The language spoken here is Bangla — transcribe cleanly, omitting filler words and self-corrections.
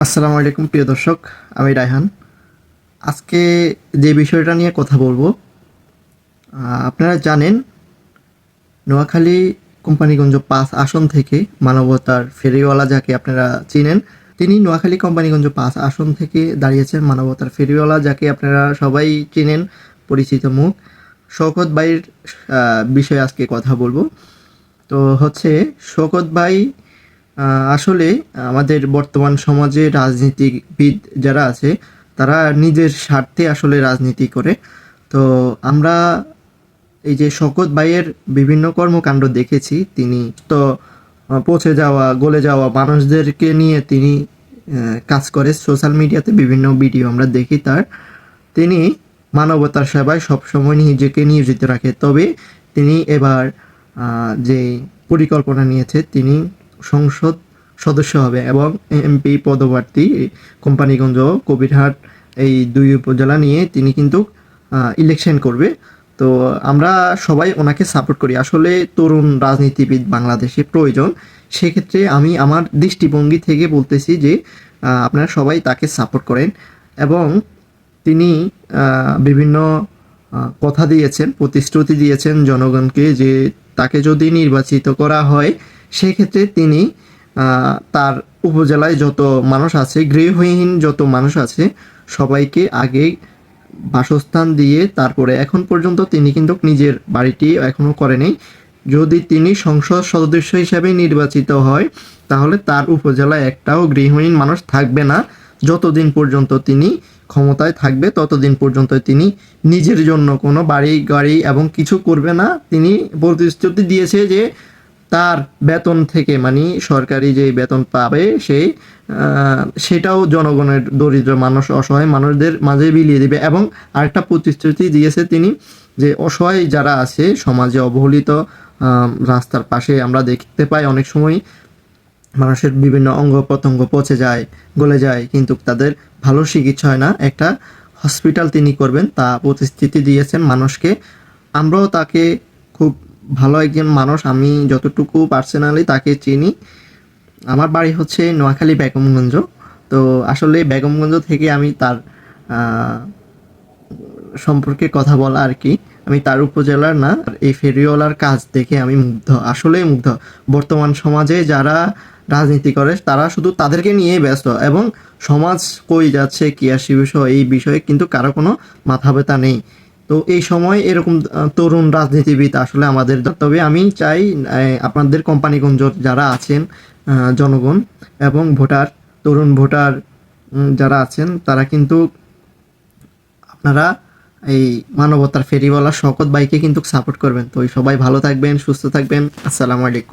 আসসালামু আলাইকুম প্রিয় দর্শক, আমি রায়হান। আজকে যে বিষয়টা নিয়ে কথা বলবো, আপনারা জানেন নোয়াখালী কোম্পানিগঞ্জ ৫ আসন থেকে মানবতার ফেরিওয়ালা যাকে আপনারা চিনেন, তিনি নোয়াখালী কোম্পানিগঞ্জ ৫ আসন থেকে দাঁড়িয়েছেন। মানবতার ফেরিওয়ালা যাকে আপনারা সবাই চিনেন, পরিচিত মুখ, শওকত ভাইয়ের বিষয়ে আজকে কথা বলবো। তো শওকত ভাই আসলে আমাদের বর্তমান সমাজে রাজনীতিবিদ যারা আছে তারা নিজের স্বার্থে আসলে রাজনীতি করে। তো আমরা এই যে শওকত ভাইয়ের বিভিন্ন কর্মকাণ্ড দেখেছি, তিনি তো পচে যাওয়া গলে যাওয়া মানুষদেরকে নিয়ে তিনি কাজ করে। সোশ্যাল মিডিয়াতে বিভিন্ন ভিডিও আমরা দেখি তার। তিনি মানবতার সেবায় সবসময় নিজেকে নিয়োজিত রাখে। তবে তিনি এবার যে পরিকল্পনা নিয়েছে, তিনি সংসদ সদস্য হবে এবং এমপি পদপ্রার্থী। কোম্পানিগঞ্জ, কবিরহাট এই দুই উপজেলা নিয়ে তিনি কিন্তু ইলেকশন করবে। তো আমরা সবাই ওনাকে সাপোর্ট করি। আসলে তরুণ রাজনীতিবিদ বাংলাদেশে প্রয়োজন। সেক্ষেত্রে আমি আমার দৃষ্টিভঙ্গি থেকে বলতেছি যে আপনারা সবাই তাকে সাপোর্ট করেন। এবং তিনি বিভিন্ন কথা দিয়েছেন, প্রতিশ্রুতি দিয়েছেন জনগণকে যে তাকে যদি নির্বাচিত করা হয় সেক্ষেত্রে তিনি তার উপজেলায় যত মানুষ আছে, গৃহহীন যত মানুষ আছে, সবাইকে আগে বাসস্থান দিয়ে তারপরে, এখন পর্যন্ত তিনি কিন্তু নিজের বাড়িটি এখনও করেনি। যদি তিনি সংসদ সদস্য হিসাবে নির্বাচিত হয় তাহলে তার উপজেলায় একটাও গৃহহীন মানুষ থাকবে না। যতদিন পর্যন্ত তিনি ক্ষমতায় থাকবে ততদিন পর্যন্ত তিনি নিজের জন্য কোনো বাড়ি গাড়ি এবং কিছু করবে না। তিনি প্রতিশ্রুতি দিয়েছে যে তার বেতন থেকে, মানে সরকারি যে বেতন পাবে সেটাও জনগণের, দরিদ্র মানুষ, অসহায় মানুষদের মাঝে বিলিয়ে দেবে। এবং আরেকটা প্রতিশ্রুতি দিয়েছে তিনি যে অসহায় যারা আছে সমাজে, অবহেলিত, রাস্তার পাশে আমরা দেখতে পাই অনেক সময় মানুষের বিভিন্ন অঙ্গ প্রত্যঙ্গ পচে যায়, গলে যায়, কিন্তু তাদের ভালো চিকিৎসা হয় না। একটা হসপিটাল তিনি করবেন, তা প্রতিশ্রুতি দিয়েছেন মানুষকে। আমরাও তাকে, খুব ভালো একজন মানুষ, আমি যতটুকু পার্সোনালি তাকে চিনি। আমার বাড়ি নোয়াখালী বেগমগঞ্জ। তো আসলে বেগমগঞ্জ থেকে আমি তার সম্পর্কে কথা বলা আর কি। আমি তার উপজেলার না। এই ফেরিওয়ালার কাজ দেখে আমি মুগ্ধ, আসলেই মুগ্ধ। বর্তমান সমাজে যারা রাজনীতি করে তারা শুধু তাদেরকে নিয়েই ব্যস্ত, এবং সমাজ কই যাচ্ছে, কি আসছে বিষয়, এই বিষয়ে কিন্তু কারো কোনো মাথা ব্যথা নেই। তো এই সময় এরকম তরুণ রাজনীতিবিদ আসলে আমাদের। তবে আমি চাই আপনাদের কোম্পানিগঞ্জ যারা আছেন, জনগণ এবং ভোটার, তরুণ ভোটার যারা আছেন, তারা কিন্তু আপনারা এই মানবতার ফেরিওয়ালা শওকত ভাইকে কিন্তু সাপোর্ট করবেন। তো সবাই ভালো থাকবেন, সুস্থ থাকবেন। আসসালামু আলাইকুম।